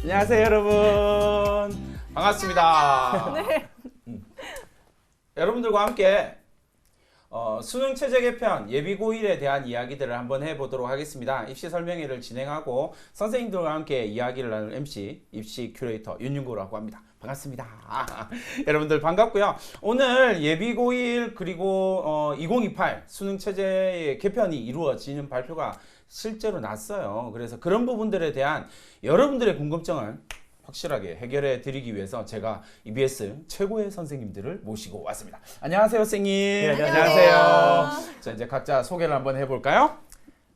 안녕하세요, 여러분. 반갑습니다. 네. 여러분들과 함께 수능 체제 개편 예비고일에 대한 이야기들을 한번 해보도록 하겠습니다. 입시 설명회를 진행하고 선생님들과 함께 이야기를 나눌 MC 입시 큐레이터 윤윤구라고 합니다. 반갑습니다. 여러분들 반갑고요. 오늘 예비고일 그리고 2028 수능 체제의 개편이 이루어지는 발표가 실제로 났어요. 그래서 그런 부분들에 대한 여러분들의 궁금증을 확실하게 해결해 드리기 위해서 제가 EBS 최고의 선생님들을 모시고 왔습니다. 안녕하세요, 선생님. 네, 안녕하세요. 자, 이제 각자 소개를 한번 해볼까요?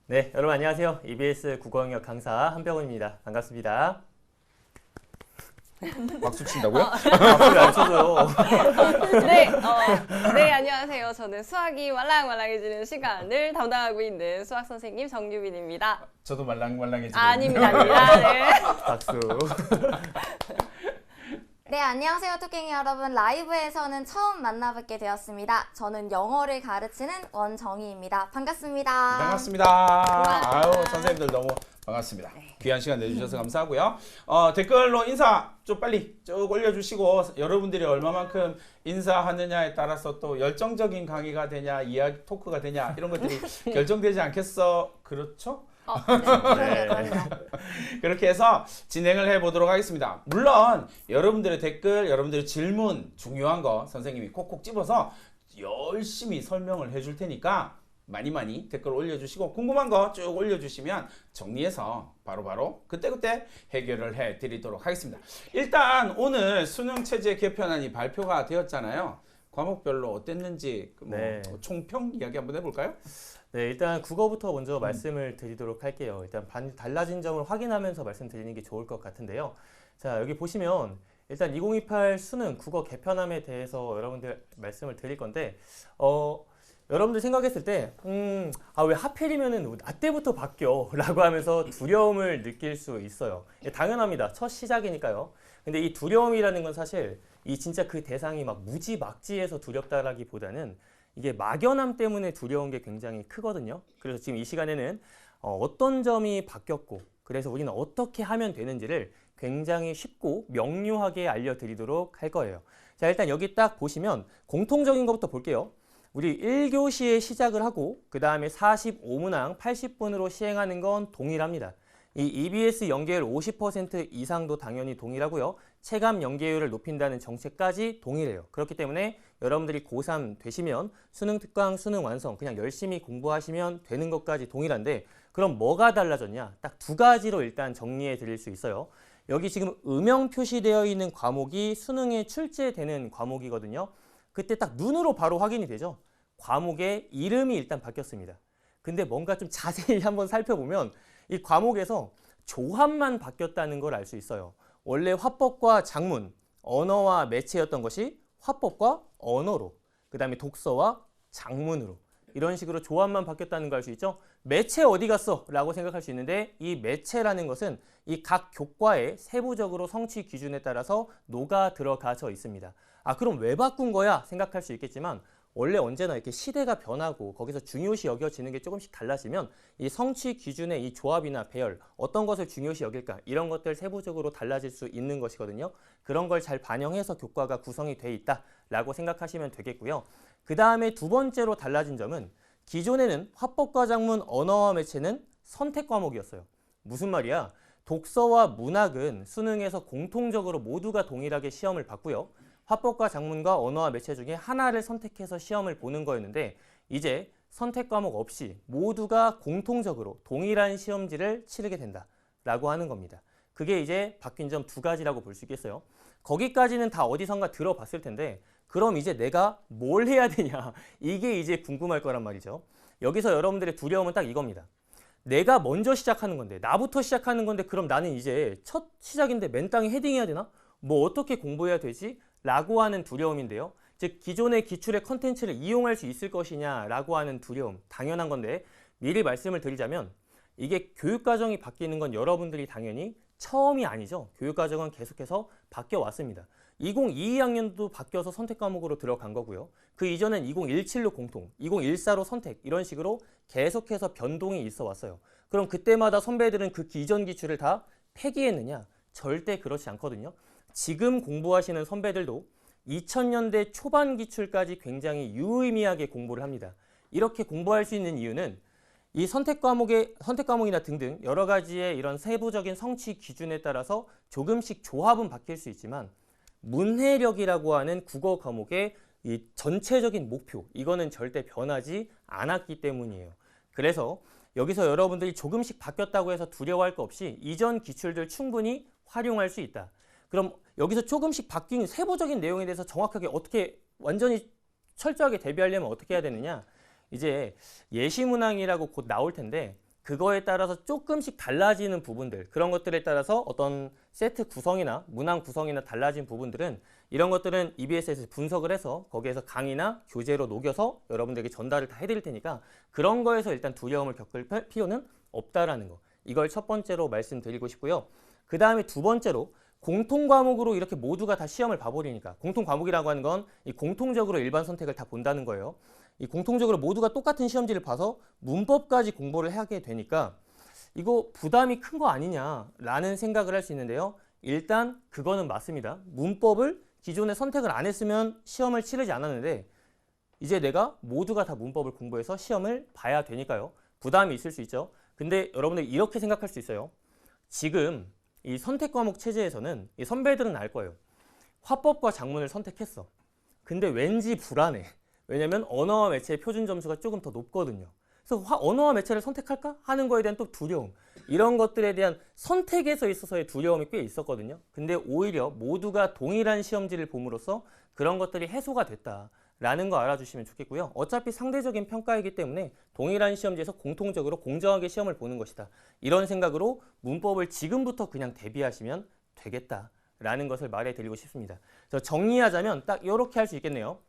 네, 여러분 안녕하세요. EBS 국어영역 강사 한병훈입니다. 반갑습니다. 박수 친다고요? 박수를 안 쳐줘요. 네, 안녕하세요. 저는 수학이 말랑말랑해지는 시간을 담당하고 있는 수학 선생님 정유빈입니다. 저도 말랑말랑해지고 아닙니다. 네. 박수. 네, 안녕하세요, 토깽이 여러분. 라이브에서는 처음 만나뵙게 되었습니다. 저는 영어를 가르치는 원정희입니다. 반갑습니다. 반갑습니다. 아유, 선생님들 너무 반갑습니다. 귀한 시간 내주셔서 감사하고요. 댓글로 인사 좀 빨리 쭉 올려주시고 여러분들이 얼마만큼 인사하느냐에 따라서 또 열정적인 강의가 되냐, 이야기 토크가 되냐 이런 것들이 결정되지 않겠어? 그렇죠? 네, 그럼요. 그렇게 해서 진행을 해보도록 하겠습니다. 물론 여러분들의 댓글, 여러분들의 질문 중요한 거 선생님이 콕콕 집어서 열심히 설명을 해줄 테니까 많이 댓글 올려주시고 궁금한 거 쭉 올려주시면 정리해서 바로바로 그때그때 해결을 해드리도록 하겠습니다. 일단 오늘 수능 체제 개편안이 발표가 되었잖아요. 과목별로 어땠는지 네. 총평 이야기 한번 해볼까요? 네, 일단 국어부터 먼저 말씀을 드리도록 할게요. 일단 달라진 점을 확인하면서 말씀드리는 게 좋을 것 같은데요. 자, 여기 보시면 일단 2028 수능 국어 개편함에 대해서 여러분들 말씀을 드릴 건데 여러분들 생각했을 때 왜 하필이면은 나 때부터 바뀌어 라고 하면서 두려움을 느낄 수 있어요. 당연합니다. 첫 시작이니까요. 근데 이 두려움이라는 건 사실 이 진짜 그 대상이 막 무지막지해서 두렵다라기보다는 이게 막연함 때문에 두려운 게 굉장히 크거든요. 그래서 지금 이 시간에는 어떤 점이 바뀌었고 그래서 우리는 어떻게 하면 되는지를 굉장히 쉽고 명료하게 알려드리도록 할 거예요. 자, 일단 여기 딱 보시면 공통적인 것부터 볼게요. 우리 1교시에 시작을 하고 그 다음에 45문항 80분으로 시행하는 건 동일합니다. 이 EBS 연계율 50% 이상도 당연히 동일하고요. 체감 연계율을 높인다는 정책까지 동일해요. 그렇기 때문에 여러분들이 고3 되시면 수능 특강, 수능 완성 그냥 열심히 공부하시면 되는 것까지 동일한데 그럼 뭐가 달라졌냐? 딱 두 가지로 일단 정리해 드릴 수 있어요. 여기 지금 음영 표시되어 있는 과목이 수능에 출제되는 과목이거든요. 그때 딱 눈으로 바로 확인이 되죠. 과목의 이름이 일단 바뀌었습니다. 근데 뭔가 좀 자세히 한번 살펴보면 이 과목에서 조합만 바뀌었다는 걸 알 수 있어요. 원래 화법과 작문, 언어와 매체였던 것이 화법과 언어로, 그 다음에 독서와 작문으로 이런 식으로 조합만 바뀌었다는 걸 알 수 있죠. 매체 어디 갔어? 라고 생각할 수 있는데 이 매체라는 것은 이 각 교과에 세부적으로 성취 기준에 따라서 녹아 들어가져 있습니다. 그럼 왜 바꾼 거야? 생각할 수 있겠지만 원래 언제나 이렇게 시대가 변하고 거기서 중요시 여겨지는 게 조금씩 달라지면 이 성취 기준의 이 조합이나 배열, 어떤 것을 중요시 여길까 이런 것들 세부적으로 달라질 수 있는 것이거든요. 그런 걸 잘 반영해서 교과가 구성이 돼 있다라고 생각하시면 되겠고요. 그 다음에 두 번째로 달라진 점은 기존에는 화법과 작문, 언어와 매체는 선택 과목이었어요. 무슨 말이야? 독서와 문학은 수능에서 공통적으로 모두가 동일하게 시험을 봤고요. 화법과 작문과 언어와 매체 중에 하나를 선택해서 시험을 보는 거였는데 이제 선택 과목 없이 모두가 공통적으로 동일한 시험지를 치르게 된다라고 하는 겁니다. 그게 이제 바뀐 점 두 가지라고 볼 수 있겠어요. 거기까지는 다 어디선가 들어봤을 텐데 그럼 이제 내가 뭘 해야 되냐 이게 이제 궁금할 거란 말이죠. 여기서 여러분들의 두려움은 딱 이겁니다. 내가 먼저 시작하는 건데 나부터 시작하는 건데 그럼 나는 이제 첫 시작인데 맨 땅에 헤딩해야 되나? 뭐 어떻게 공부해야 되지? 라고 하는 두려움인데요. 즉 기존의 기출의 컨텐츠를 이용할 수 있을 것이냐 라고 하는 두려움 당연한 건데 미리 말씀을 드리자면 이게 교육과정이 바뀌는 건 여러분들이 당연히 처음이 아니죠. 교육과정은 계속해서 바뀌어 왔습니다. 2022학년도 바뀌어서 선택 과목으로 들어간 거고요. 그 이전엔 2017로 공통, 2014로 선택 이런 식으로 계속해서 변동이 있어 왔어요. 그럼 그때마다 선배들은 그 이전 기출을 다 폐기했느냐? 절대 그렇지 않거든요. 지금 공부하시는 선배들도 2000년대 초반 기출까지 굉장히 유의미하게 공부를 합니다. 이렇게 공부할 수 있는 이유는 이 선택 과목이나 등등 여러 가지의 이런 세부적인 성취 기준에 따라서 조금씩 조합은 바뀔 수 있지만 문해력이라고 하는 국어 과목의 이 전체적인 목표, 이거는 절대 변하지 않았기 때문이에요. 그래서 여기서 여러분들이 조금씩 바뀌었다고 해서 두려워할 거 없이 이전 기출들 충분히 활용할 수 있다. 그럼 여기서 조금씩 바뀐 세부적인 내용에 대해서 정확하게 어떻게 완전히 철저하게 대비하려면 어떻게 해야 되느냐? 이제 예시문항이라고 곧 나올 텐데 그거에 따라서 조금씩 달라지는 부분들, 그런 것들에 따라서 어떤 세트 구성이나 문항 구성이나 달라진 부분들은 이런 것들은 EBS에서 분석을 해서 거기에서 강의나 교재로 녹여서 여러분들에게 전달을 다 해드릴 테니까 그런 거에서 일단 두려움을 겪을 필요는 없다라는 거. 이걸 첫 번째로 말씀드리고 싶고요. 그 다음에 두 번째로 공통 과목으로 이렇게 모두가 다 시험을 봐버리니까, 공통 과목이라고 하는 건 이 공통적으로 일반 선택을 다 본다는 거예요. 이 공통적으로 모두가 똑같은 시험지를 봐서 문법까지 공부를 하게 되니까 이거 부담이 큰 거 아니냐라는 생각을 할 수 있는데요. 일단 그거는 맞습니다. 문법을 기존에 선택을 안 했으면 시험을 치르지 않았는데 이제 내가 모두가 다 문법을 공부해서 시험을 봐야 되니까요. 부담이 있을 수 있죠. 근데 여러분들 이렇게 생각할 수 있어요. 지금 이 선택 과목 체제에서는 이 선배들은 알 거예요. 화법과 작문을 선택했어. 근데 왠지 불안해. 왜냐면 언어와 매체의 표준 점수가 조금 더 높거든요. 그래서 언어와 매체를 선택할까 하는 거에 대한 또 두려움, 이런 것들에 대한 선택에서 있어서의 두려움이 꽤 있었거든요. 근데 오히려 모두가 동일한 시험지를 봄으로써 그런 것들이 해소가 됐다라는 거 알아주시면 좋겠고요. 어차피 상대적인 평가이기 때문에 동일한 시험지에서 공통적으로 공정하게 시험을 보는 것이다. 이런 생각으로 문법을 지금부터 그냥 대비하시면 되겠다라는 것을 말해드리고 싶습니다. 그래서 정리하자면 딱 이렇게 할 수 있겠네요.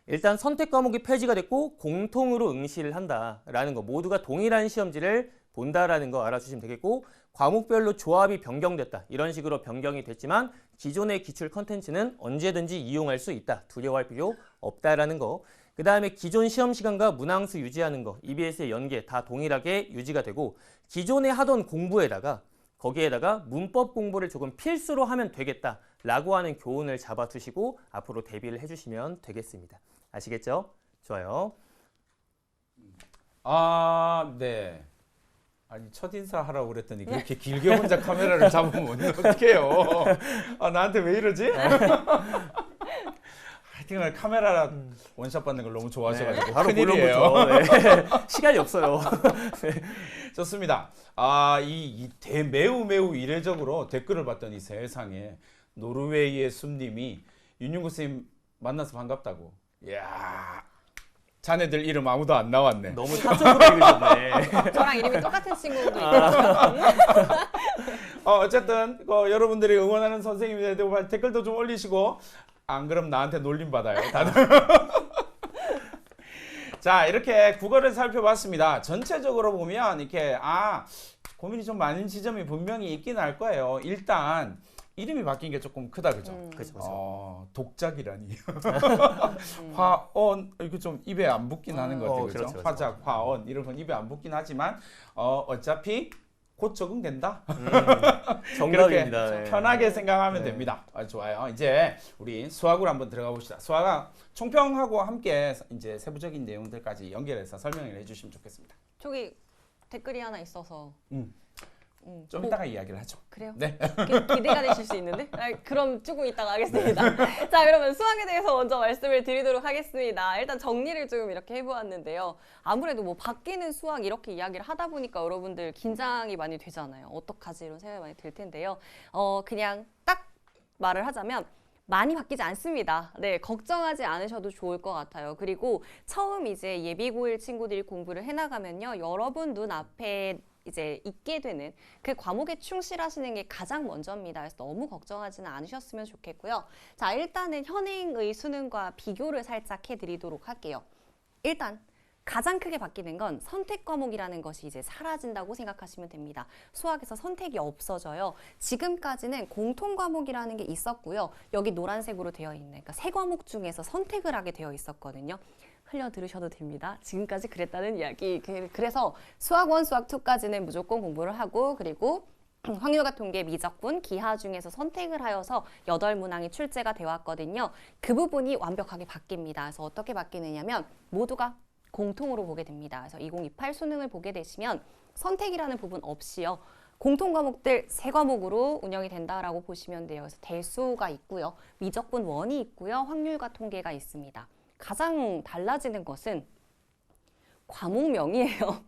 일단 선택 과목이 폐지가 됐고 공통으로 응시를 한다라는 거, 모두가 동일한 시험지를 본다라는 거 알아주시면 되겠고, 과목별로 조합이 변경됐다, 이런 식으로 변경이 됐지만 기존의 기출 컨텐츠는 언제든지 이용할 수 있다, 두려워할 필요 없다라는 거. 그 다음에 기존 시험 시간과 문항수 유지하는 거, EBS의 연계 다 동일하게 유지가 되고, 기존에 하던 공부에다가 거기에다가 문법 공부를 조금 필수로 하면 되겠다라고 하는 교훈을 잡아두시고 앞으로 대비를 해주시면 되겠습니다. 아시겠죠? 좋아요. 네. 아니 첫인사 하라고 그랬더니 그렇게 길게 혼자 카메라를 잡으면 어떡해요. 나한테 왜 이러지? 하여튼 카메라라 원샷 받는 걸 너무 좋아하셔가지고 바로 큰일이에요. 물어보죠. 네. 시간이 없어요. 네. 좋습니다. 매우 이례적으로 댓글을 봤더니 세상에 노르웨이의 숲님이 윤윤구 쌤 만나서 반갑다고. 이야, 자네들 이름 아무도 안 나왔네. 너무 사적으로 읽으셨네. 저랑 이름이 똑같은 친구도 있고. 어쨌든 여러분들이 응원하는 선생님에 대해 댓글도 좀 올리시고, 안 그럼 나한테 놀림 받아요. 다들. 자, 이렇게 국어를 살펴봤습니다. 전체적으로 보면 이렇게 고민이 좀 많은 지점이 분명히 있긴 할 거예요. 일단 이름이 바뀐 게 조금 크다, 그죠? 그렇죠. 독작이라니. 화언, 이거 좀 입에 안 붙긴 하는 것 같아요, 그죠? 그렇죠. 화작, 화언 이런 건 입에 안 붙긴 하지만 어차피 곧 적응된다. 정답입니다. 그렇게 네. 편하게 생각하면 네. 됩니다. 좋아요. 이제 우리 수학으로 한번 들어가 봅시다. 수학 총평하고 함께 이제 세부적인 내용들까지 연결해서 설명을 해주시면 좋겠습니다. 저기 댓글이 하나 있어서. 좀 이따가 이야기를 하죠. 그래요? 네. 기대가 되실 수 있는데? 그럼 조금 이따가 하겠습니다. 자, 그러면 수학에 대해서 먼저 말씀을 드리도록 하겠습니다. 일단 정리를 좀 이렇게 해보았는데요. 아무래도 뭐 바뀌는 수학 이렇게 이야기를 하다 보니까 여러분들 긴장이 많이 되잖아요. 어떡하지 이런 생각이 많이 들 텐데요. 그냥 딱 말을 하자면 많이 바뀌지 않습니다. 네, 걱정하지 않으셔도 좋을 것 같아요. 그리고 처음 이제 예비고1 친구들이 공부를 해나가면요. 여러분 눈앞에 이제 있게 되는 그 과목에 충실하시는 게 가장 먼저입니다. 그래서 너무 걱정하지는 않으셨으면 좋겠고요. 자, 일단은 현행의 수능과 비교를 살짝 해드리도록 할게요. 일단 가장 크게 바뀌는 건 선택 과목이라는 것이 이제 사라진다고 생각하시면 됩니다. 수학에서 선택이 없어져요. 지금까지는 공통 과목이라는 게 있었고요. 여기 노란색으로 되어 있는, 그러니까 세 과목 중에서 선택을 하게 되어 있었거든요. 흘려 들으셔도 됩니다. 지금까지 그랬다는 이야기. 그래서 수학 1, 수학 2까지는 무조건 공부를 하고, 그리고 확률과 통계, 미적분, 기하 중에서 선택을 하여서 8문항이 출제가 되어 왔거든요. 그 부분이 완벽하게 바뀝니다. 그래서 어떻게 바뀌느냐면 모두가 공통으로 보게 됩니다. 그래서 2028 수능을 보게 되시면 선택이라는 부분 없이요. 공통 과목들 3과목으로 운영이 된다라고 보시면 돼요. 그래서 대수가 있고요. 미적분 원이 있고요. 확률과 통계가 있습니다. 가장 달라지는 것은 과목명이에요.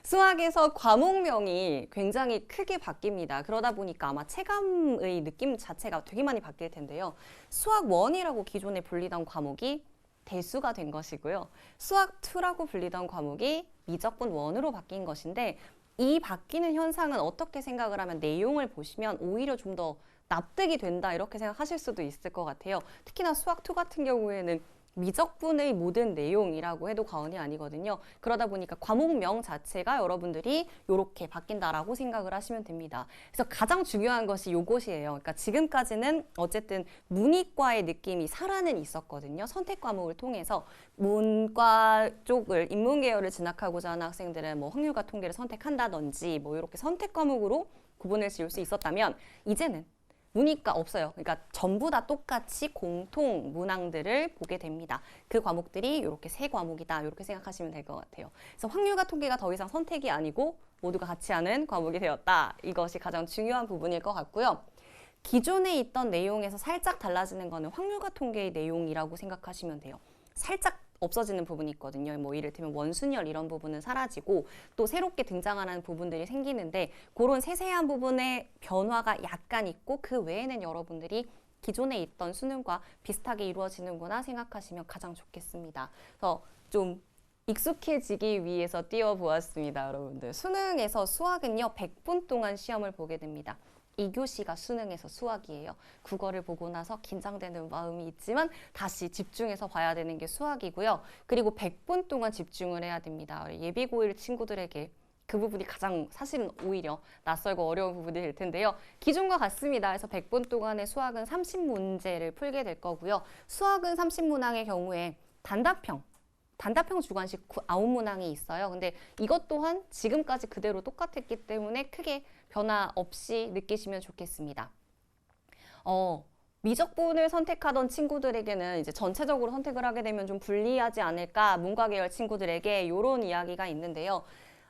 수학에서 과목명이 굉장히 크게 바뀝니다. 그러다 보니까 아마 체감의 느낌 자체가 되게 많이 바뀔 텐데요. 수학 1이라고 기존에 불리던 과목이 대수가 된 것이고요. 수학 2라고 불리던 과목이 미적분 1으로 바뀐 것인데 이 바뀌는 현상은 어떻게 생각을 하면 내용을 보시면 오히려 좀 더 납득이 된다 이렇게 생각하실 수도 있을 것 같아요. 특히나 수학 2 같은 경우에는 미적분의 모든 내용이라고 해도 과언이 아니거든요. 그러다 보니까 과목명 자체가 여러분들이 이렇게 바뀐다라고 생각을 하시면 됩니다. 그래서 가장 중요한 것이 요것이에요. 그러니까 지금까지는 어쨌든 문이과의 느낌이 살아는 있었거든요. 선택 과목을 통해서 문과 쪽을 인문계열을 진학하고자 하는 학생들은 뭐 확률과 통계를 선택한다든지 뭐 이렇게 선택 과목으로 구분을 지을 수 있었다면 이제는 문이과 없어요. 그러니까 전부 다 똑같이 공통 문항들을 보게 됩니다. 그 과목들이 이렇게 3과목이다. 이렇게 생각하시면 될 것 같아요. 그래서 확률과 통계가 더 이상 선택이 아니고 모두가 같이 하는 과목이 되었다. 이것이 가장 중요한 부분일 것 같고요. 기존에 있던 내용에서 살짝 달라지는 거는 확률과 통계의 내용이라고 생각하시면 돼요. 살짝 없어지는 부분이 있거든요. 뭐 이를테면 원순열 이런 부분은 사라지고 또 새롭게 등장하는 부분들이 생기는데 그런 세세한 부분의 변화가 약간 있고 그 외에는 여러분들이 기존에 있던 수능과 비슷하게 이루어지는구나 생각하시면 가장 좋겠습니다. 그래서 좀 익숙해지기 위해서 띄워보았습니다, 여러분들. 수능에서 수학은요, 100분 동안 시험을 보게 됩니다. 2교시가 수능에서 수학이에요. 국어를 보고 나서 긴장되는 마음이 있지만 다시 집중해서 봐야 되는 게 수학이고요. 그리고 100분 동안 집중을 해야 됩니다. 예비고1 친구들에게 그 부분이 가장 사실은 오히려 낯설고 어려운 부분이 될 텐데요. 기존과 같습니다. 그래서 100분 동안의 수학은 30문제를 풀게 될 거고요. 수학은 30문항의 경우에 단답형 주관식 9문항이 있어요. 근데 이것 또한 지금까지 그대로 똑같았기 때문에 크게 변화 없이 느끼시면 좋겠습니다. 미적분을 선택하던 친구들에게는 이제 전체적으로 선택을 하게 되면 좀 불리하지 않을까, 문과 계열 친구들에게 이런 이야기가 있는데요.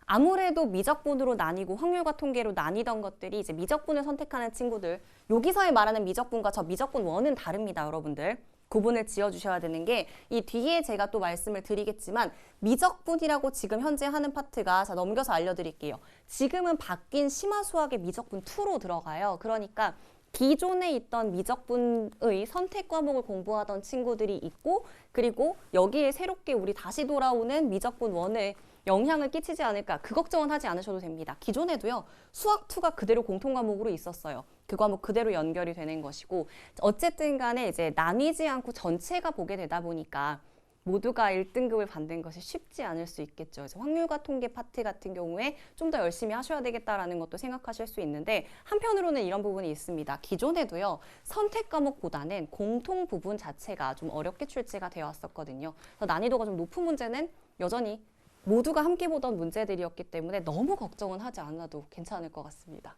아무래도 미적분으로 나뉘고 확률과 통계로 나뉘던 것들이 이제 미적분을 선택하는 친구들, 여기서의 말하는 미적분과 저 미적분 1은 다릅니다, 여러분들. 구분을 지어주셔야 되는 게 이 뒤에 제가 또 말씀을 드리겠지만 미적분이라고 지금 현재 하는 파트가, 자 넘겨서 알려드릴게요. 지금은 바뀐 심화수학의 미적분 2로 들어가요. 그러니까 기존에 있던 미적분의 선택 과목을 공부하던 친구들이 있고, 그리고 여기에 새롭게 우리 다시 돌아오는 미적분 1에 영향을 끼치지 않을까, 그 걱정은 하지 않으셔도 됩니다. 기존에도요, 수학 2가 그대로 공통 과목으로 있었어요. 그 과목 그대로 연결이 되는 것이고, 어쨌든 간에 이제 나뉘지 않고 전체가 보게 되다 보니까 모두가 1등급을 받는 것이 쉽지 않을 수 있겠죠. 그래서 확률과 통계 파트 같은 경우에 좀 더 열심히 하셔야 되겠다라는 것도 생각하실 수 있는데, 한편으로는 이런 부분이 있습니다. 기존에도요, 선택 과목보다는 공통 부분 자체가 좀 어렵게 출제가 되어 왔었거든요. 그래서 난이도가 좀 높은 문제는 여전히 모두가 함께 보던 문제들이었기 때문에 너무 걱정은 하지 않아도 괜찮을 것 같습니다.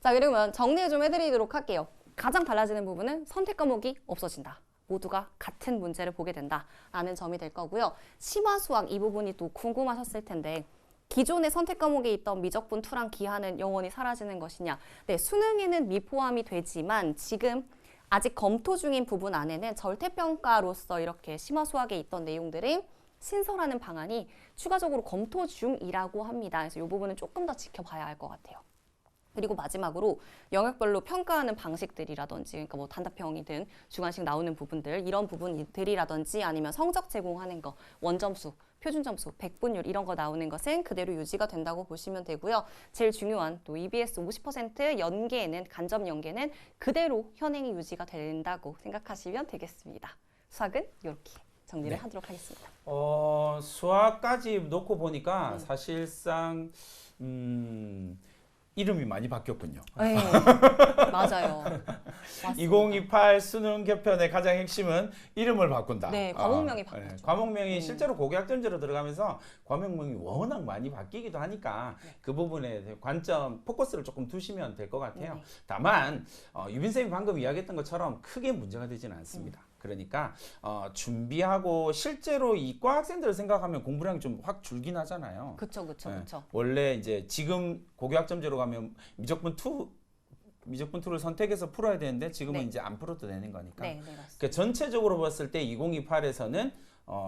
자, 그러면 정리 좀 해드리도록 할게요. 가장 달라지는 부분은 선택 과목이 없어진다. 모두가 같은 문제를 보게 된다라는 점이 될 거고요. 심화수학 이 부분이 또 궁금하셨을 텐데, 기존의 선택 과목에 있던 미적분 2랑 기하는 영원히 사라지는 것이냐. 네, 수능에는 미포함이 되지만 지금 아직 검토 중인 부분 안에는 절대평가로서 이렇게 심화수학에 있던 내용들을 신설하는 방안이 추가적으로 검토 중이라고 합니다. 그래서 이 부분은 조금 더 지켜봐야 할 것 같아요. 그리고 마지막으로 영역별로 평가하는 방식들이라든지, 그러니까 뭐 단답형이든 주관식 나오는 부분들, 이런 부분들이라든지 아니면 성적 제공하는 거, 원점수, 표준점수, 백분율 이런 거 나오는 것은 그대로 유지가 된다고 보시면 되고요. 제일 중요한 또 EBS 50% 연계는, 간접 연계는 그대로 현행이 유지가 된다고 생각하시면 되겠습니다. 수학은 이렇게 정리를 하도록 하겠습니다. 수학까지 놓고 보니까 사실상 이름이 많이 바뀌었군요. 네, 맞아요. 맞습니다. 2028 수능 개편의 가장 핵심은 이름을 바꾼다. 네, 과목명이 바뀌었죠. 과목명이 실제로 고교학점제로 들어가면서 과목명이 워낙 많이 바뀌기도 하니까 그 부분에 관점, 포커스를 조금 두시면 될 것 같아요. 네. 다만 유빈 쌤이 방금 이야기했던 것처럼 크게 문제가 되지는 않습니다. 그러니까 준비하고 실제로 이과 학생들을 생각하면 공부량이 좀 확 줄긴 하잖아요. 그쵸. 네. 원래 이제 지금 고교학점제로 가면 미적분 2를 선택해서 풀어야 되는데 지금은 네. 이제 안 풀어도 되는 거니까. 네, 맞습니다. 그러니까 전체적으로 봤을 때 2028에서는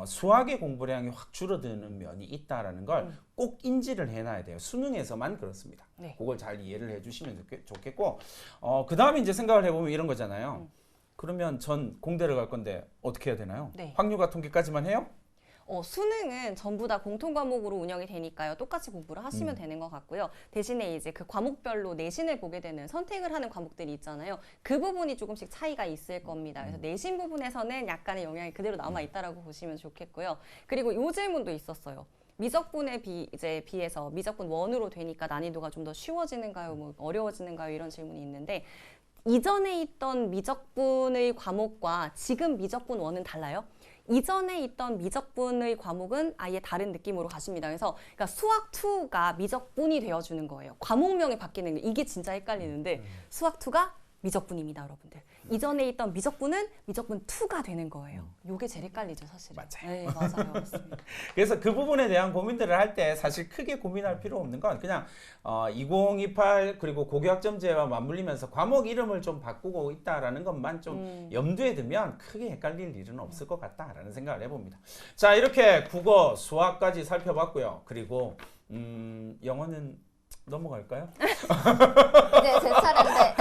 수학의 공부량이 확 줄어드는 면이 있다라는 걸 꼭 인지를 해놔야 돼요. 수능에서만 그렇습니다. 네. 그걸 잘 이해를 해주시면 좋겠고, 그 다음에 이제 생각을 해보면 이런 거잖아요. 그러면 전 공대를 갈 건데 어떻게 해야 되나요? 네. 확률과 통계까지만 해요? 수능은 전부 다 공통 과목으로 운영이 되니까요. 똑같이 공부를 하시면 되는 것 같고요. 대신에 이제 그 과목별로 내신을 보게 되는 선택을 하는 과목들이 있잖아요. 그 부분이 조금씩 차이가 있을 겁니다. 그래서 내신 부분에서는 약간의 영향이 그대로 남아 있다라고 보시면 좋겠고요. 그리고 이 질문도 있었어요. 미적분에 비해서 미적분 1으로 되니까 난이도가 좀 더 쉬워지는가요? 뭐 어려워지는가요? 이런 질문이 있는데 이전에 있던 미적분의 과목과 지금 미적분 1은 달라요. 이전에 있던 미적분의 과목은 아예 다른 느낌으로 가십니다. 그래서 그러니까 수학 2가 미적분이 되어주는 거예요. 과목명이 바뀌는 게 이게 진짜 헷갈리는데 수학 2가 미적분입니다, 여러분들. 이전에 있던 미적분은 미적분 2가 되는 거예요. 이게 제일 헷갈리죠, 사실은. 맞아요. 네, 맞아요. 맞습니다. 그래서 그 부분에 대한 고민들을 할 때 사실 크게 고민할 필요 없는 건 그냥 2028 그리고 고교학점제와 맞물리면서 과목 이름을 좀 바꾸고 있다라는 것만 좀 염두에 두면 크게 헷갈릴 일은 없을 것 같다라는 생각을 해봅니다. 자, 이렇게 국어, 수학까지 살펴봤고요. 그리고 영어는 넘어갈까요? 이제 제 차례인데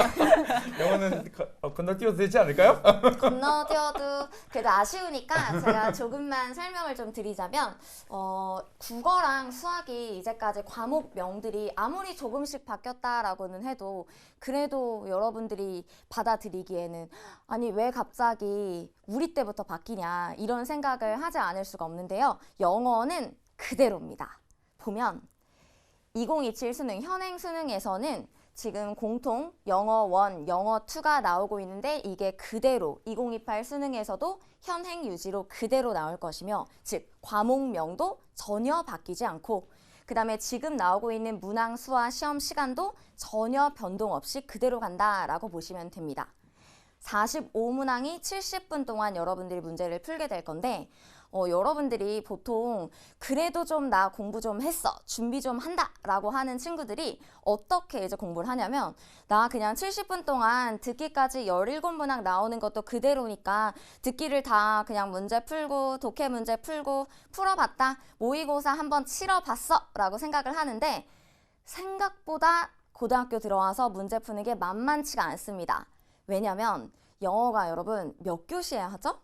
영어는 건너뛰어도 되지 않을까요? 건너뛰어도 그래도 아쉬우니까 제가 조금만 설명을 좀 드리자면 국어랑 수학이 이제까지 과목명들이 아무리 조금씩 바뀌었다라고는 해도 그래도 여러분들이 받아들이기에는 아니 왜 갑자기 우리 때부터 바뀌냐 이런 생각을 하지 않을 수가 없는데요. 영어는 그대로입니다. 보면 2027 수능, 현행 수능에서는 지금 공통 영어 1, 영어 2가 나오고 있는데 이게 그대로 2028 수능에서도 현행 유지로 그대로 나올 것이며 즉 과목명도 전혀 바뀌지 않고 그 다음에 지금 나오고 있는 문항 수와 시험 시간도 전혀 변동 없이 그대로 간다라고 보시면 됩니다. 45문항이 70분 동안 여러분들이 문제를 풀게 될 건데 여러분들이 보통 그래도 좀 나 공부 좀 했어, 준비 좀 한다 라고 하는 친구들이 어떻게 이제 공부를 하냐면 나 그냥 70분 동안 듣기까지 17문항 나오는 것도 그대로니까 듣기를 다 그냥 문제 풀고 독해 문제 풀고 풀어봤다, 모의고사 한번 치러봤어 라고 생각을 하는데 생각보다 고등학교 들어와서 문제 푸는 게 만만치가 않습니다. 왜냐면 영어가 여러분 몇 교시에 하죠?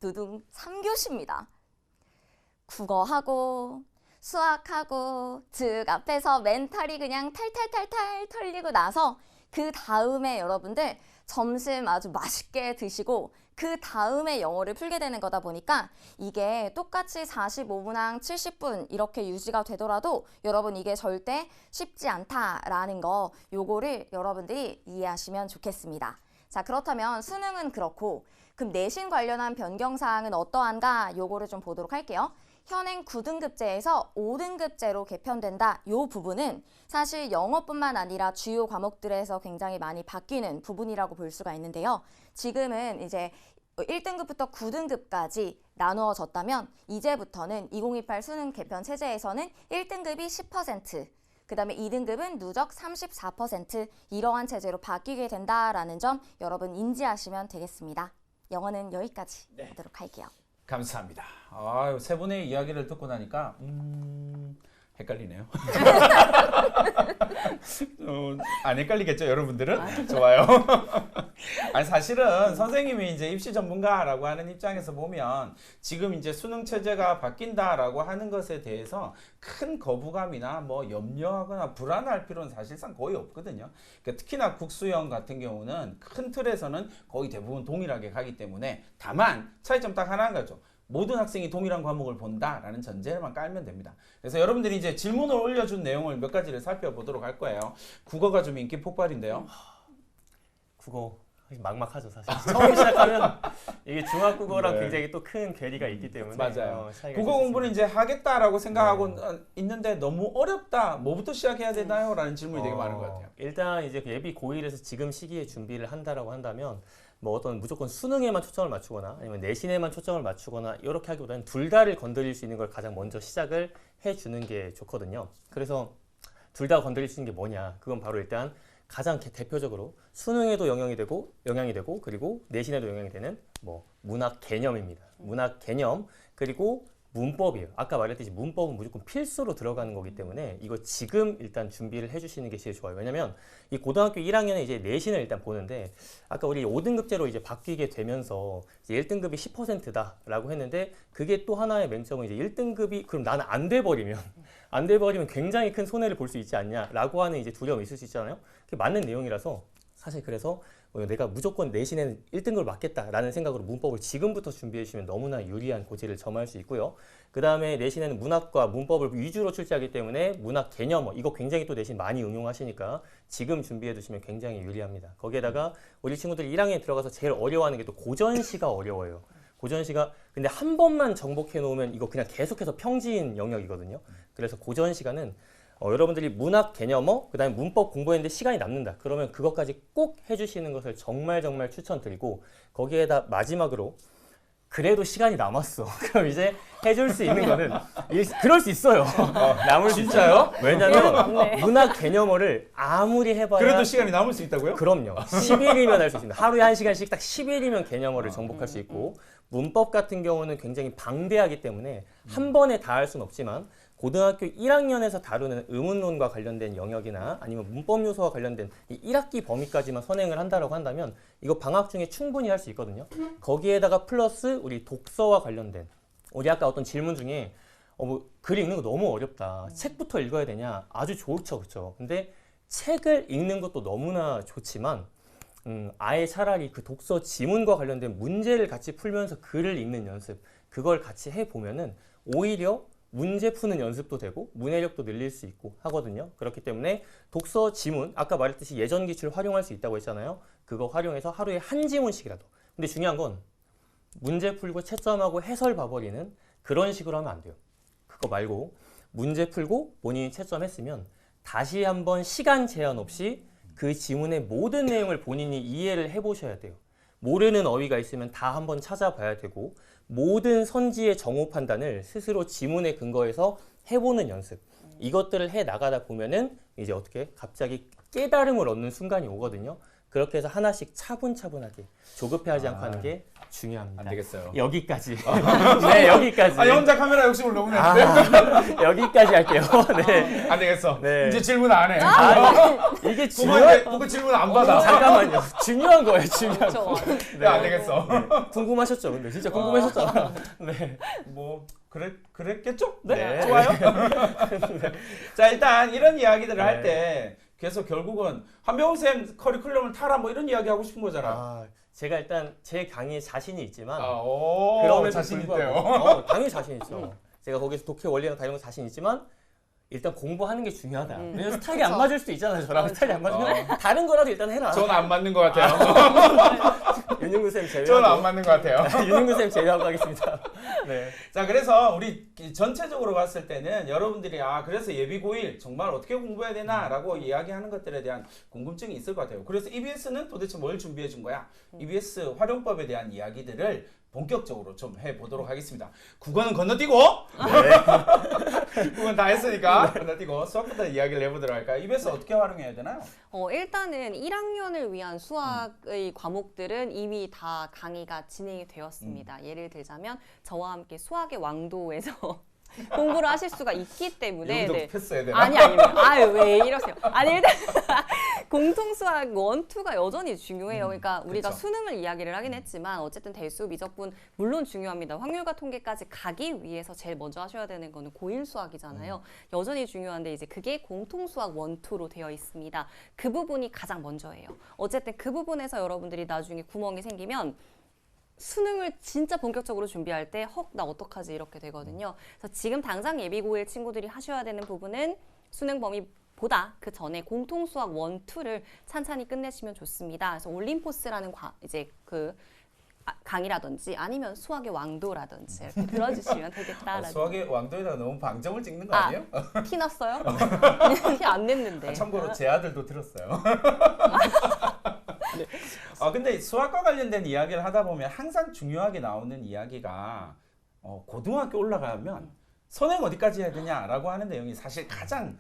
두둥 3교시입니다. 국어하고 수학하고 즉 앞에서 멘탈이 그냥 탈탈탈탈 털리고 나서 그 다음에 여러분들 점심 아주 맛있게 드시고 그 다음에 영어를 풀게 되는 거다 보니까 이게 똑같이 45문항 70분 이렇게 유지가 되더라도 여러분 이게 절대 쉽지 않다라는 거 요거를 여러분들이 이해하시면 좋겠습니다. 자, 그렇다면 수능은 그렇고 그럼 내신 관련한 변경사항은 어떠한가 요거를 좀 보도록 할게요. 현행 9등급제에서 5등급제로 개편된다. 요 부분은 사실 영어뿐만 아니라 주요 과목들에서 굉장히 많이 바뀌는 부분이라고 볼 수가 있는데요. 지금은 이제 1등급부터 9등급까지 나누어졌다면 이제부터는 2028 수능 개편 체제에서는 1등급이 10%, 그 다음에 2등급은 누적 34% 이러한 체제로 바뀌게 된다라는 점 여러분 인지하시면 되겠습니다. 영어는 여기까지 하도록 할게요. 감사합니다. 세 분의 이야기를 듣고 나니까 헷갈리네요. 안 헷갈리겠죠, 여러분들은? 좋아요. 아니, 사실은 선생님이 이제 입시 전문가라고 하는 입장에서 보면 지금 이제 수능 체제가 바뀐다라고 하는 것에 대해서 큰 거부감이나 뭐 염려하거나 불안할 필요는 사실상 거의 없거든요. 그러니까 특히나 국수형 같은 경우는 큰 틀에서는 거의 대부분 동일하게 가기 때문에 다만 차이점 딱 하나인 거죠. 모든 학생이 동일한 과목을 본다라는 전제만 깔면 됩니다. 그래서 여러분들이 이제 질문을 올려준 내용을 몇 가지를 살펴보도록 할 거예요. 국어가 좀 인기 폭발인데요. 국어 막막하죠 사실. 처음 시작하면 이게 중학국어랑 네. 굉장히 또 큰 괴리가 있기 때문에 맞아요. 차이가 국어 있을 수 공부는 이제 하겠다라고 생각하고 네. 있는데 너무 어렵다. 뭐부터 시작해야 되나요? 라는 질문이 되게 많은 것 같아요. 일단 이제 그 예비 고1에서 지금 시기에 준비를 한다라고 한다면 뭐 어떤 무조건 수능에만 초점을 맞추거나 아니면 내신에만 초점을 맞추거나 이렇게 하기보다는 둘 다를 건드릴 수 있는 걸 가장 먼저 시작을 해주는 게 좋거든요. 그래서 둘 다 건드릴 수 있는 게 뭐냐? 그건 바로 일단 가장 대표적으로 수능에도 영향이 되고 그리고 내신에도 영향이 되는 뭐 문학 개념입니다. 문학 개념 그리고 문법이에요. 아까 말했듯이 문법은 무조건 필수로 들어가는 거기 때문에 이거 지금 일단 준비를 해주시는 게 제일 좋아요. 왜냐면 이 고등학교 1학년에 이제 내신을 일단 보는데 아까 우리 5등급제로 이제 바뀌게 되면서 이제 1등급이 10%다라고 했는데 그게 또 하나의 맹점은 이제 1등급이 그럼 나는 안 돼버리면 굉장히 큰 손해를 볼 수 있지 않냐라고 하는 이제 두려움이 있을 수 있잖아요. 그게 맞는 내용이라서 사실 그래서 내가 무조건 내신에는 1등급을 맞겠다라는 생각으로 문법을 지금부터 준비해 주시면 너무나 유리한 고지를 점할 수 있고요. 그 다음에 내신에는 문학과 문법을 위주로 출제하기 때문에 문학 개념어 이거 굉장히 또 내신 많이 응용하시니까 지금 준비해 두시면 굉장히 유리합니다. 거기에다가 우리 친구들이 1학년에 들어가서 제일 어려워하는 게 또 고전시가 어려워요. 고전시가 근데 한 번만 정복해 놓으면 이거 그냥 계속해서 평지인 영역이거든요. 그래서 고전시가는 여러분들이 문학 개념어, 그 다음에 문법 공부했는데 시간이 남는다. 그러면 그것까지 꼭 해주시는 것을 정말 추천드리고 거기에다 마지막으로 그래도 시간이 남았어. 그럼 이제 해줄 수 있는 거는 그럴 수 있어요. 남을 수 있어요. 왜냐면 문학 개념어를 아무리 해봐야 그래도 시간이 남을 수 있다고요? 그럼요. 10일이면 할 수 있습니다. 하루에 1시간씩 딱 10일이면 개념어를 정복할 수 있고 문법 같은 경우는 굉장히 방대하기 때문에 한 번에 다 할 수는 없지만 고등학교 1학년에서 다루는 의문론과 관련된 영역이나 아니면 문법 요소와 관련된 이 1학기 범위까지만 선행을 한다라고 한다면 이거 방학 중에 충분히 할 수 있거든요. 거기에다가 플러스 우리 독서와 관련된 우리 아까 어떤 질문 중에 뭐 글 읽는 거 너무 어렵다. 책부터 읽어야 되냐? 아주 좋죠, 그렇죠. 근데 책을 읽는 것도 너무나 좋지만 아예 차라리 그 독서 지문과 관련된 문제를 같이 풀면서 글을 읽는 연습 그걸 같이 해보면은 오히려 문제 푸는 연습도 되고 문해력도 늘릴 수 있고 하거든요. 그렇기 때문에 독서 지문 아까 말했듯이 예전 기출 활용할 수 있다고 했잖아요. 그거 활용해서 하루에 한 지문씩이라도. 근데 중요한 건 문제 풀고 채점하고 해설 봐버리는 그런 식으로 하면 안 돼요. 그거 말고 문제 풀고 본인이 채점했으면 다시 한번 시간 제한 없이 그 지문의 모든 내용을 본인이 이해를 해보셔야 돼요. 모르는 어휘가 있으면 다 한번 찾아봐야 되고 모든 선지의 정오 판단을 스스로 지문에 근거해서 해보는 연습. 이것들을 해 나가다 보면은 이제 어떻게 갑자기 깨달음을 얻는 순간이 오거든요. 그렇게 해서 하나씩 차분차분하게 조급해하지 않고 하는 게 중요합니다. 안 되겠어요. 여기까지. 네, 여기까지. 아, 혼자 카메라 욕심을 너무 내는데? 여기까지 할게요. 네. 안 되겠어. 네. 이제 질문 안 해. 이게 중요한 국어 질문 안 받아. 잠깐만요. 중요한 거예요. 중요한 그렇죠. 거. 네, 안 되겠어. 궁금하셨죠? 근데 진짜 궁금하셨잖아. 네. 뭐 그랬겠죠? 네, 네. 좋아요. 자, 일단 이런 이야기들을 네. 할 때 그래서 결국은 한병훈 쌤 커리큘럼을 타라 뭐 이런 이야기 하고 싶은 거잖아요. 아, 제가 일단 제 강의에 자신이 있지만 오, 그럼에도 자신 불구하고, 있대요. 당연히 자신 있죠. 제가 거기서 독해 원리나 다른 거 자신 있지만 일단 공부하는 게 중요하다. 왜냐면 스타일이 안 맞을 수도 있잖아요. 저랑 스타일이 안 맞으면 다른 거라도 일단 해라. 저는 안 맞는 것 같아요. 윤영구 쌤 제외하고. 저는 안 맞는 것 같아요. 윤영구 쌤 제외하고 하겠습니다. 네. 자, 그래서 우리 전체적으로 봤을 때는 여러분들이 그래서 예비 고1 정말 어떻게 공부해야 되나라고 이야기하는 것들에 대한 궁금증이 있을 것 같아요. 그래서 EBS는 도대체 뭘 준비해 준 거야? EBS 활용법에 대한 이야기들을 본격적으로 좀 해보도록 하겠습니다. 국어는 건너뛰고 국어는 다 했으니까 건너뛰고 수학부터 이야기를 해보도록 할까요? EBS 어떻게 활용해야 되나요? 일단은 1학년을 위한 수학의 과목들은 이미 다 강의가 진행이 되었습니다. 예를 들자면 저와 함께 수학의 왕도에서 공부를 하실 수가 있기 때문에 여기도 패스해야 되나? 아닙니다. 아유, 왜 이러세요? 아니, 일단 공통수학 1, 2가 여전히 중요해요. 그러니까 우리가 그쵸. 수능을 이야기를 하긴 했지만 어쨌든 대수, 미적분 물론 중요합니다. 확률과 통계까지 가기 위해서 제일 먼저 하셔야 되는 거는 고1 수학이잖아요. 여전히 중요한데 이제 그게 공통수학 1, 2로 되어 있습니다. 그 부분이 가장 먼저예요. 어쨌든 그 부분에서 여러분들이 나중에 구멍이 생기면 수능을 진짜 본격적으로 준비할 때 헉, 나 어떡하지 이렇게 되거든요. 그래서 지금 당장 예비고일 친구들이 하셔야 되는 부분은 수능 범위보다 그 전에 공통수학 1, 2를 찬찬히 끝내시면 좋습니다. 그래서 올림포스라는 이제 그 강의라든지 아니면 수학의 왕도라든지 이렇게 들어주시면 되겠다라는. 수학의 왕도에다가 너무 방점을 찍는 거 아니에요? 티 났어요? 티 안 냈는데. 참고로 제 아들도 들었어요. 근데 수학과 관련된 이야기를 하다 보면 항상 중요하게 나오는 이야기가 고등학교 올라가면 선행 어디까지 해야 되냐라고 하는 내용이 사실 가장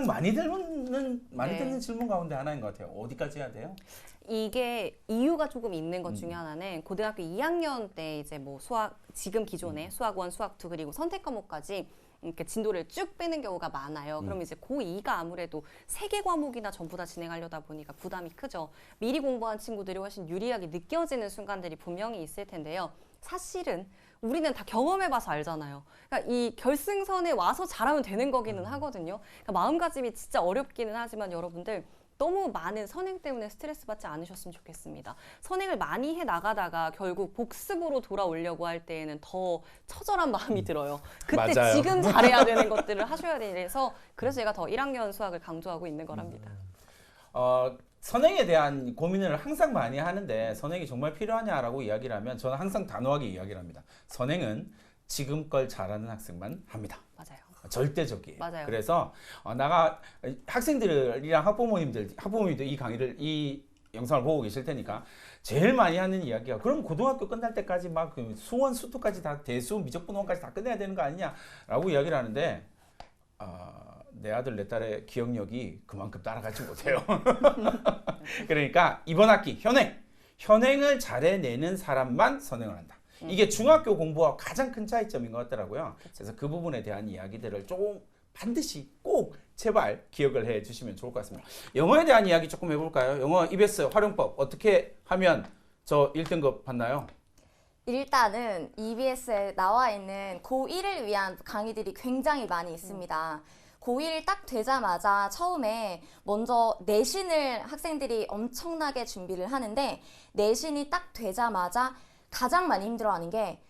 많이 듣는 질문 가운데 하나인 것 같아요. 어디까지 해야 돼요? 이게 이유가 조금 있는 것 중에 하나는 고등학교 2학년 때 이제 뭐 지금 기존에 수학 1, 수학 2 그리고 선택 과목까지 이렇게 진도를 쭉 빼는 경우가 많아요. 그럼 이제 고2가 아무래도 3개 과목이나 전부 다 진행하려다 보니까 부담이 크죠. 미리 공부한 친구들이 훨씬 유리하게 느껴지는 순간들이 분명히 있을 텐데요. 사실은 우리는 다 경험해봐서 알잖아요. 그러니까 이 결승선에 와서 잘하면 되는 거기는 하거든요. 그러니까 마음가짐이 진짜 어렵기는 하지만 여러분들 너무 많은 선행 때문에 스트레스 받지 않으셨으면 좋겠습니다. 선행을 많이 해 나가다가 결국 복습으로 돌아오려고 할 때에는 더 처절한 마음이 들어요. 그때 맞아요. 지금 잘해야 되는 것들을 하셔야 돼서 그래서 제가 더 1학년 수학을 강조하고 있는 거랍니다. 선행에 대한 고민을 항상 많이 하는데 선행이 정말 필요하냐라고 이야기를 하면 저는 항상 단호하게 이야기를 합니다. 선행은 지금 걸 잘하는 학생만 합니다. 맞아요. 절대적이에요. 맞아요. 그래서 학생들이랑 학부모님들 이 영상을 보고 계실 테니까 제일 많이 하는 이야기가 그럼 고등학교 끝날 때까지 막 수원, 수투까지 다 대수, 미적분원까지 다 끝내야 되는 거 아니냐라고 이야기를 하는데 내 아들 내 딸의 기억력이 그만큼 따라가지 못해요. 그러니까 이번 학기 현행을 잘해내는 사람만 선행을 한다. 이게 중학교 공부와 가장 큰 차이점인 것 같더라고요. 그래서 그 부분에 대한 이야기들을 조금 반드시 꼭 제발 기억을 해 주시면 좋을 것 같습니다. 영어에 대한 이야기 조금 해볼까요? 영어 EBS 활용법 어떻게 하면 저 1등급 받나요? 일단은 EBS에 나와 있는 고1을 위한 강의들이 굉장히 많이 있습니다. 고1 딱 되자마자 처음에 먼저 내신을 학생들이 엄청나게 준비를 하는데 내신이 딱 되자마자 가장 많이 힘들어하는 게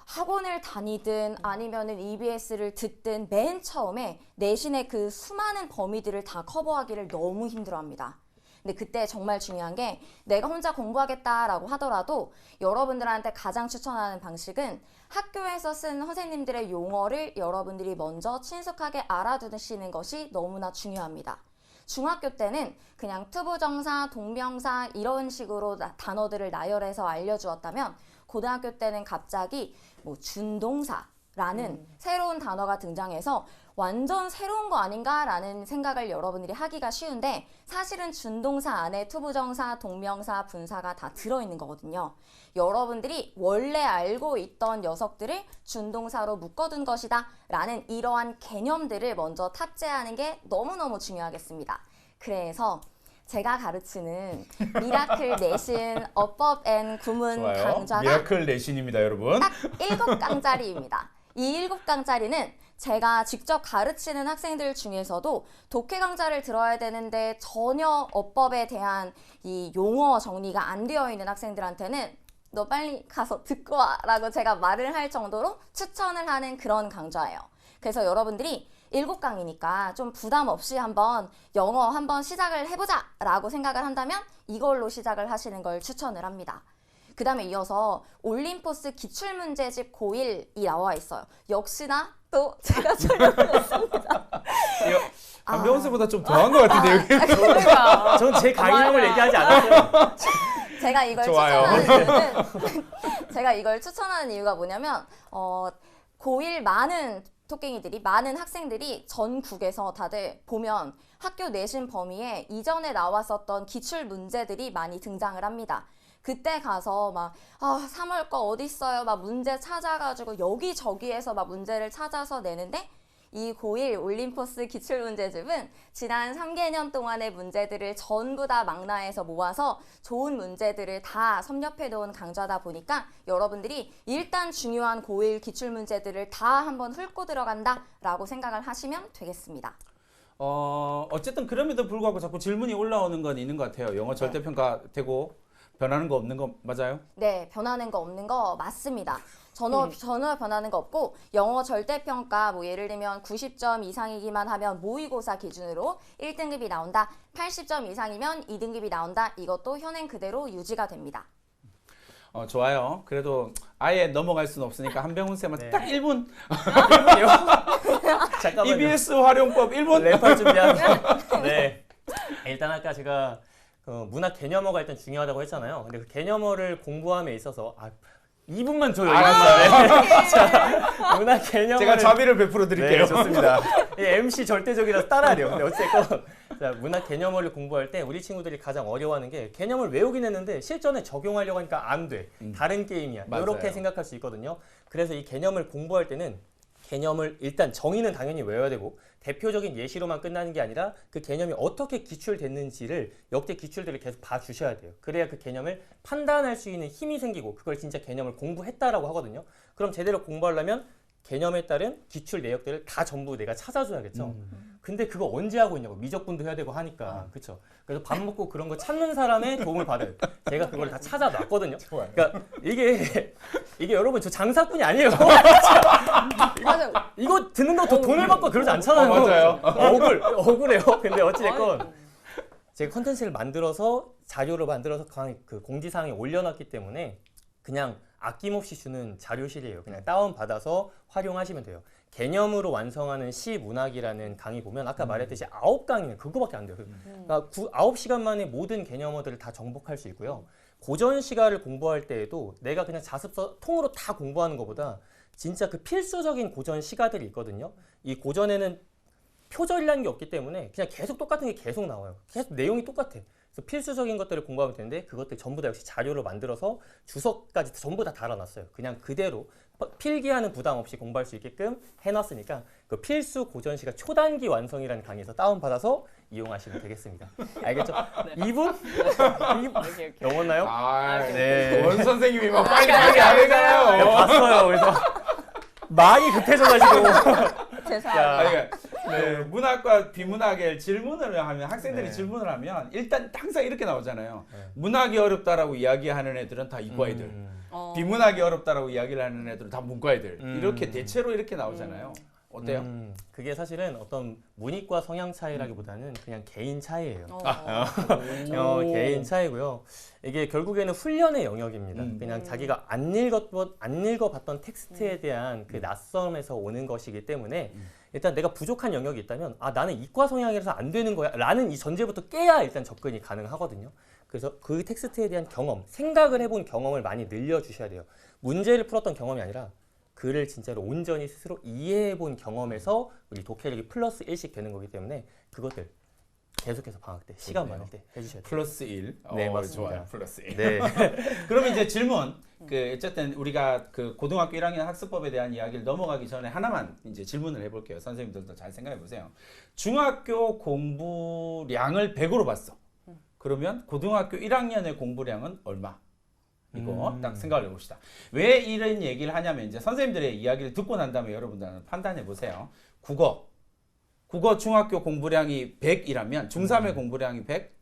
학원을 다니든 아니면은 EBS를 듣든 맨 처음에 내신의 그 수많은 범위들을 다 커버하기를 너무 힘들어합니다. 근데 그때 정말 중요한 게 내가 혼자 공부하겠다라고 하더라도 여러분들한테 가장 추천하는 방식은 학교에서 쓴 선생님들의 용어를 여러분들이 먼저 친숙하게 알아두시는 것이 너무나 중요합니다. 중학교 때는 그냥 투부정사, 동명사 이런 식으로 단어들을 나열해서 알려주었다면 고등학교 때는 갑자기 뭐 준동사라는 새로운 단어가 등장해서 완전 새로운 거 아닌가라는 생각을 여러분들이 하기가 쉬운데 사실은 준동사 안에 투부정사, 동명사, 분사가 다 들어있는 거거든요. 여러분들이 원래 알고 있던 녀석들을 준동사로 묶어둔 것이다 라는 이러한 개념들을 먼저 탑재하는 게 너무너무 중요하겠습니다. 그래서 제가 가르치는 미라클 내신 어법 앤 구문 좋아요. 강좌가 미라클 내신입니다, 여러분. 딱 7강짜리입니다. 이 7강짜리는 제가 직접 가르치는 학생들 중에서도 독해 강좌를 들어야 되는데 전혀 어법에 대한 이 용어 정리가 안 되어 있는 학생들한테는 너 빨리 가서 듣고 와 라고 제가 말을 할 정도로 추천을 하는 그런 강좌예요. 그래서 여러분들이 7강이니까 좀 부담 없이 한번 영어 한번 시작을 해보자 라고 생각을 한다면 이걸로 시작을 하시는 걸 추천을 합니다. 그 다음에 이어서 올림포스 기출문제집 고1이 나와 있어요. 역시나 또 제가 촬영을 했습니다. 이거 한병수보다 좀 더한 것 같은데 여기. 그러니까. 전 제 강의명을 얘기하지 않았어요. 제가 이걸 좋아요. 추천하는 이유는 제가 이걸 추천하는 이유가 뭐냐면 고1 많은 토깽이들이 많은 학생들이 전국에서 다들 보면 학교 내신 범위에 이전에 나왔었던 기출 문제들이 많이 등장을 합니다. 그때 가서 막 3월 거 어디 있어요? 막 문제 찾아가지고 여기저기에서 막 문제를 찾아서 내는데 이 고1 올림포스 기출문제집은 지난 3개년 동안의 문제들을 전부 다 망라해서 모아서 좋은 문제들을 다 섭렵해 놓은 강좌다 보니까 여러분들이 일단 중요한 고1 기출문제들을 다 한번 훑고 들어간다 라고 생각을 하시면 되겠습니다. 어쨌든 그럼에도 불구하고 자꾸 질문이 올라오는 건 있는 것 같아요. 영어 절대평가 되고 변하는 거 없는 거 맞아요? 네, 변하는 거 없는 거 맞습니다. 전혀 변하는 거 없고 영어 절대평가 뭐 예를 들면 90점 이상이기만 하면 모의고사 기준으로 1등급이 나온다. 80점 이상이면 2등급이 나온다. 이것도 현행 그대로 유지가 됩니다. 좋아요. 그래도 아예 넘어갈 수는 없으니까 한병훈 쌤은 네. 딱 1분 잠깐만요. EBS 활용법 1분 랩할 준비하고. 네. 일단 아까 제가 문학 개념어가 일단 중요하다고 했잖아요. 근데 그 개념어를 공부함에 있어서 2분만 줘요. 2분만. 자, 문학 개념어를 제가 자비를 베풀어 드릴게요. 네, 좋습니다. 이 MC 절대적이라서 따라하래요. 근데 어쨌건 자, 문학 개념어를 공부할 때 우리 친구들이 가장 어려워하는 게 개념을 외우긴 했는데 실전에 적용하려고 하니까 안 돼. 다른 게임이야. 맞아요. 이렇게 생각할 수 있거든요. 그래서 이 개념을 공부할 때는 개념을 일단 정의는 당연히 외워야 되고 대표적인 예시로만 끝나는 게 아니라 그 개념이 어떻게 기출됐는지를 역대 기출들을 계속 봐주셔야 돼요. 그래야 그 개념을 판단할 수 있는 힘이 생기고 그걸 진짜 개념을 공부했다라고 하거든요. 그럼 제대로 공부하려면 개념에 따른 기출 내역들을 다 전부 내가 찾아줘야겠죠. 근데 그거 언제 하고 있냐고 미적분도 해야 되고 하니까 그렇죠. 그래서 밥 먹고 그런 거 찾는 사람의 도움을 받아요. 제가 그걸 다 찾아놨거든요. 그러니까 이게 여러분 저 장사꾼이 아니에요. 맞아요. 이거 듣는다고 더 돈을 받고 그러지 않잖아요. 맞아요. 억울해요. 근데 어찌됐건 제가 컨텐츠를 만들어서 자료로 만들어서 그 공지사항에 올려놨기 때문에 그냥 아낌없이 주는 자료실이에요. 그냥 다운받아서 활용하시면 돼요. 개념으로 완성하는 시문학이라는 강의 보면 아까 말했듯이 9강이면 그거밖에 안 돼요. 그러니까 9시간 만에 모든 개념어들을 다 정복할 수 있고요. 고전 시가를 공부할 때에도 내가 그냥 자습서 통으로 다 공부하는 것보다 진짜 그 필수적인 고전 시가들이 있거든요. 이 고전에는 표절이라는 게 없기 때문에 그냥 계속 똑같은 게 계속 나와요. 계속 내용이 똑같아. 그래서 필수적인 것들을 공부하면 되는데 그것들 전부 다 역시 자료로 만들어서 주석까지 전부 다 달아놨어요. 그냥 그대로 필기하는 부담 없이 공부할 수 있게끔 해놨으니까 그 필수 고전시가 초단기 완성이라는 강의에서 다운받아서 이용하시면 되겠습니다. 알겠죠? 2분? 오케이. 넘었나요? 네. 원 선생님이 막 빨리 안 되잖아요. 봤어요. 그래서 많이 급해져가지고 죄송합니다. 문학과 비문학의 질문을 하면 학생들이 네. 질문을 하면 일단 항상 이렇게 나오잖아요. 네. 문학이 어렵다라고 이야기하는 애들은 다 이과 애들. 비문학이 어렵다라고 이야기를 하는 애들은 다 문과 애들. 이렇게 대체로 이렇게 나오잖아요. 어때요? 그게 사실은 어떤 문이과 성향 차이라기보다는 그냥 개인 차이예요. 개인 차이고요. 이게 결국에는 훈련의 영역입니다. 그냥 자기가 안 읽어봤던 텍스트에 대한 그 낯섦에서 오는 것이기 때문에 일단 내가 부족한 영역이 있다면 나는 이과 성향이라서 안 되는 거야 라는 이 전제부터 깨야 일단 접근이 가능하거든요. 그래서 그 텍스트에 대한 경험, 생각을 해본 경험을 많이 늘려주셔야 돼요. 문제를 풀었던 경험이 아니라 글을 진짜로 온전히 스스로 이해해본 경험에서 우리 독해력이 플러스 1씩 되는 거기 때문에 그것들 계속해서 방학 때 시간 좋네요. 많을 때 해주셔야 돼요. 플러스 1. 네, 맞습니다. 좋아요. 플러스 1. 네. 그러면 이제 질문. 어쨌든 우리가 그 고등학교 1학년 학습법에 대한 이야기를 넘어가기 전에 하나만 이제 질문을 해볼게요. 선생님들도 잘 생각해 보세요. 중학교 공부량을 100으로 봤어. 그러면 고등학교 1학년의 공부량은 얼마? 이거 딱 생각을 해봅시다. 왜 이런 얘기를 하냐면 이제 선생님들의 이야기를 듣고 난 다음에 여러분들은 판단해 보세요. 국어 중학교 공부량이 100이라면 중3의 공부량이 100,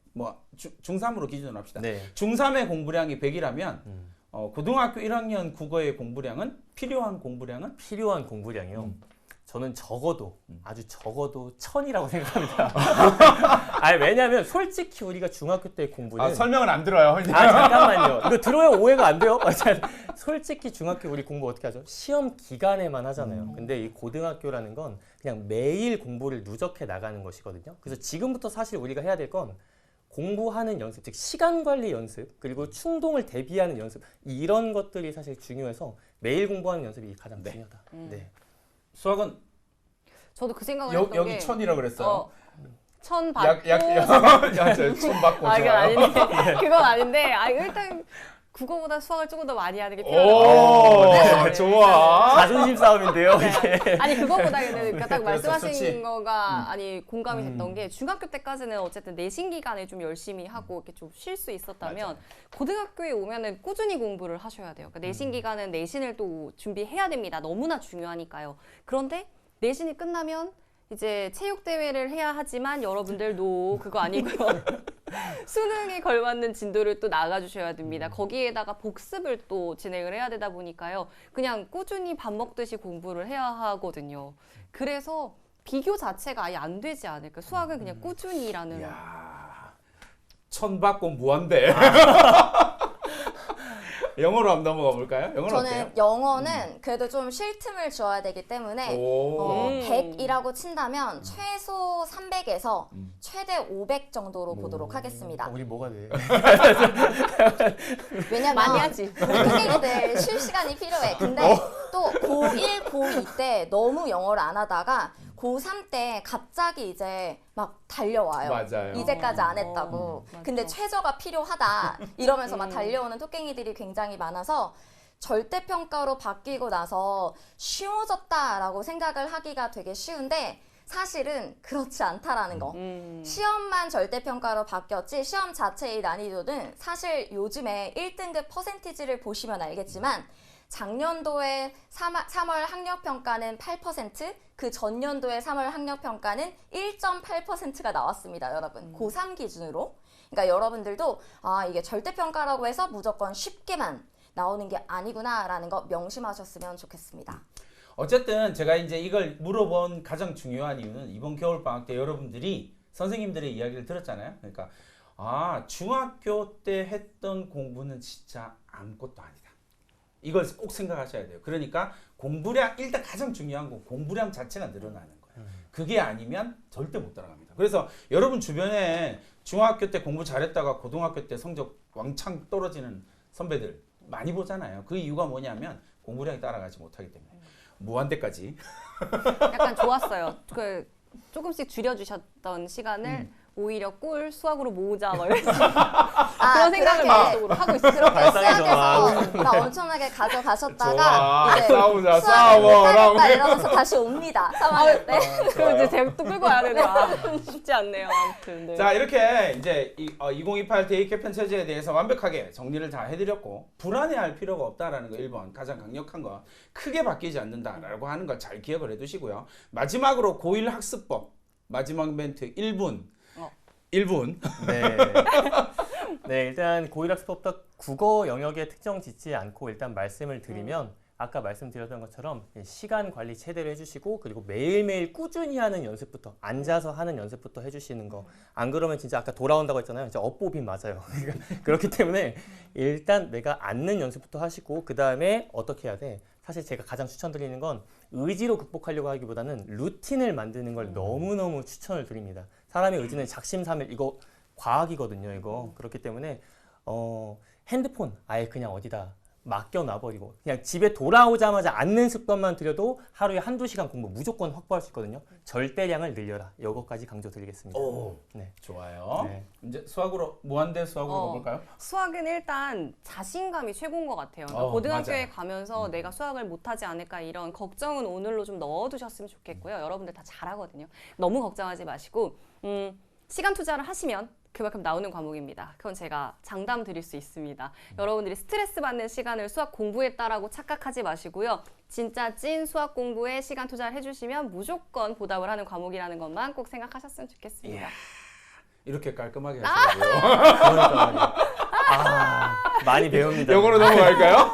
중3으로 기준으로 합시다. 네. 중3의 공부량이 100이라면 고등학교 1학년 국어의 공부량은 필요한 공부량이요. 저는 적어도 아주 적어도 1000이라고 생각합니다. 왜냐하면 솔직히 우리가 중학교 때 공부는 설명을 안 들어요. 잠깐만요. 이거 들어야 오해가 안 돼요. 솔직히 중학교 우리 공부 어떻게 하죠? 시험 기간에만 하잖아요. 근데 이 고등학교라는 건 그냥 매일 공부를 누적해 나가는 것이거든요. 그래서 지금부터 사실 우리가 해야 될 건 공부하는 연습, 즉 시간 관리 연습, 그리고 충동을 대비하는 연습 이런 것들이 사실 중요해서 매일 공부하는 연습이 가장 중요하다. 네. 수학은 저도 그 생각을 했던 게 여기 1000이라고 그랬어요. 1000 받고 1000 받고 이건 좋아요. 아닌데 그건 아닌데 일단 국어보다 수학을 조금 더 많이 하는 게 오, 필요하다. 네, 좋아. 자존심 싸움인데요. 이게. 아니 그거보다 근데 그러니까 딱 그래서 말씀하신 좋지. 거가 공감이 됐던 게 중학교 때까지는 어쨌든 내신 기간에 좀 열심히 하고 이렇게 좀 쉴 수 있었다면 고등학교에 오면은 꾸준히 공부를 하셔야 돼요. 그러니까 내신 기간은 내신을 또 준비해야 됩니다. 너무나 중요하니까요. 그런데 내신이 끝나면 이제 체육 대회를 해야 하지만 여러분들 그거 아니고요. 수능에 걸맞는 진도를 또 나가주셔야 됩니다. 거기에다가 복습을 또 진행을 해야 되다 보니까요. 그냥 꾸준히 밥 먹듯이 공부를 해야 하거든요. 그래서 비교 자체가 아예 안 되지 않을까. 수학은 그냥 꾸준히라는. 야, 천받고 무한대. 영어로 한번 넘어가 볼까요? 영어로 저는 어때요? 영어는 그래도 좀 쉴 틈을 줘야 되기 때문에 오. 100이라고 친다면 최소 300에서 최대 500 정도로 보도록 아, 하겠습니다. 우리 뭐가 돼? 왜냐면 많이 하지. 학생들 쉴 시간이 필요해. 근데 또 고1, 고2 때 너무 영어를 안 하다가 고3 때 갑자기 이제 막 달려와요. 맞아요. 이제까지 안 했다고. 맞아. 근데 최저가 필요하다 이러면서 막 달려오는 토깽이들이 굉장히 많아서 절대평가로 바뀌고 나서 쉬워졌다라고 생각을 하기가 되게 쉬운데 사실은 그렇지 않다라는 거. 시험만 절대평가로 바뀌었지 시험 자체의 난이도는 사실 요즘에 1등급 퍼센티지를 보시면 알겠지만 작년도에 3월 학력평가는 8%, 그 전년도에 3월 학력평가는 1.8%가 나왔습니다, 여러분. 고3 기준으로. 그러니까 여러분들도 이게 절대평가라고 해서 무조건 쉽게만 나오는 게 아니구나라는 거 명심하셨으면 좋겠습니다. 어쨌든 제가 이제 이걸 물어본 가장 중요한 이유는 이번 겨울방학 때 여러분들이 선생님들의 이야기를 들었잖아요. 그러니까 중학교 때 했던 공부는 진짜 아무것도 아니다. 이걸 꼭 생각하셔야 돼요. 그러니까 공부량, 일단 가장 중요한 건 공부량 자체가 늘어나는 거예요. 그게 아니면 절대 못 따라갑니다. 그래서 여러분 주변에 중학교 때 공부 잘했다가 고등학교 때 성적 왕창 떨어지는 선배들 많이 보잖아요. 그 이유가 뭐냐면 공부량이 따라가지 못하기 때문에. 무한대까지. 약간 좋았어요. 그 조금씩 줄여주셨던 시간을 오히려 꿀 수학으로 모으자 막 이런 그런 생각을 그렇게 마음속으로 하고 있어요. 그렇게 발상이 수학에서 막 엄청나게 가져가셨다가 이제 싸우자, 수학을 싸워라. 못하겠다 이러면서 다시 옵니다. 3학년 때. 그럼 이제 제가 또 끌고 와야 되나 쉽지 않네요. 아무튼. 네. 자, 이렇게 이제 2028 대입 개편 체제에 대해서 완벽하게 정리를 다 해드렸고 불안해할 필요가 없다라는 거 1번 가장 강력한 거 크게 바뀌지 않는다라고 하는 걸 잘 기억을 해두시고요. 마지막으로 고1 학습법 마지막 멘트 1분. 1분. 네. 네, 일단 고1 학습법도 국어 영역에 특정 짓지 않고 일단 말씀을 드리면 아까 말씀드렸던 것처럼 시간 관리 제대로 해주시고 그리고 매일매일 꾸준히 하는 연습부터 앉아서 하는 연습부터 해주시는 거. 안 그러면 진짜 아까 돌아온다고 했잖아요. 진짜 업보빈 맞아요. 그렇기 때문에 일단 내가 앉는 연습부터 하시고 그 다음에 어떻게 해야 돼? 사실 제가 가장 추천드리는 건 의지로 극복하려고 하기보다는 루틴을 만드는 걸 너무너무 추천을 드립니다. 사람의 의지는 작심삼일 이거 과학이거든요. 이거 그렇기 때문에 핸드폰 아예 그냥 어디다 맡겨놔버리고 그냥 집에 돌아오자마자 앉는 습관만 들여도 하루에 1~2시간 공부 무조건 확보할 수 있거든요. 절대량을 늘려라. 이거까지 강조드리겠습니다. 오, 네. 좋아요. 네. 이제 수학으로 무한대 수학으로 가볼까요? 수학은 일단 자신감이 최고인 것 같아요. 그러니까 어, 고등학교에 맞아요. 가면서 내가 수학을 못하지 않을까 이런 걱정은 오늘로 좀 넣어두셨으면 좋겠고요. 여러분들 다 잘하거든요. 너무 걱정하지 마시고 시간 투자를 하시면 그만큼 나오는 과목입니다. 그건 제가 장담 드릴 수 있습니다. 여러분들이 스트레스 받는 시간을 수학 공부했다라고 착각하지 마시고요. 진짜 찐 수학 공부에 시간 투자를 해주시면 무조건 보답을 하는 과목이라는 것만 꼭 생각하셨으면 좋겠습니다. 이야, 이렇게 깔끔하게 하시고요. 많이 배웁니다. 영어로 넘어갈까요?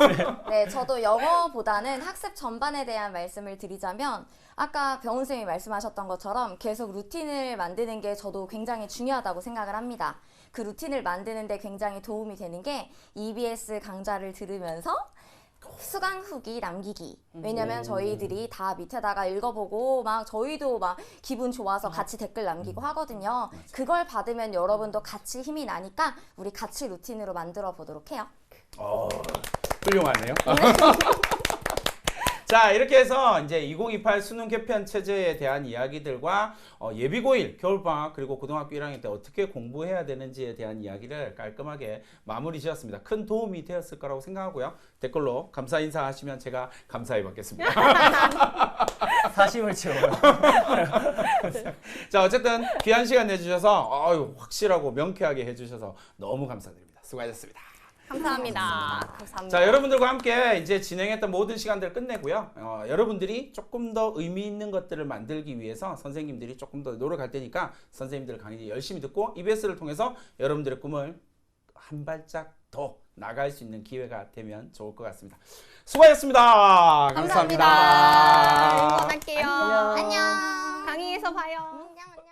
네, 저도 영어보다는 학습 전반에 대한 말씀을 드리자면 아까 병훈 쌤이 말씀하셨던 것처럼 계속 루틴을 만드는 게 저도 굉장히 중요하다고 생각을 합니다. 그 루틴을 만드는데 굉장히 도움이 되는 게 EBS 강좌를 들으면서 수강 후기 남기기. 왜냐면 저희들이 다 밑에다가 읽어보고 막 저희도 막 기분 좋아서 같이 댓글 남기고 하거든요. 그걸 받으면 여러분도 같이 힘이 나니까 우리 같이 루틴으로 만들어 보도록 해요. 훌륭하네요. 자, 이렇게 해서 이제 2028 수능 개편 체제에 대한 이야기들과 예비고1 겨울방학 그리고 고등학교 1학년 때 어떻게 공부해야 되는지에 대한 이야기를 깔끔하게 마무리 지었습니다. 큰 도움이 되었을 거라고 생각하고요. 댓글로 감사 인사하시면 제가 감사히 받겠습니다. 사심을 채워요. 자, 어쨌든 귀한 시간 내주셔서 확실하고 명쾌하게 해주셔서 너무 감사드립니다. 수고하셨습니다. 감사합니다. 감사합니다. 자, 여러분들과 함께 이제 진행했던 모든 시간들을 끝내고요. 여러분들이 조금 더 의미 있는 것들을 만들기 위해서 선생님들이 조금 더 노력할 테니까 선생님들 강의 열심히 듣고 EBS를 통해서 여러분들의 꿈을 한 발짝 더 나갈 수 있는 기회가 되면 좋을 것 같습니다. 수고하셨습니다. 감사합니다. 감사합니다. 응원할게요. 안녕. 강의에서 봐요. 안녕.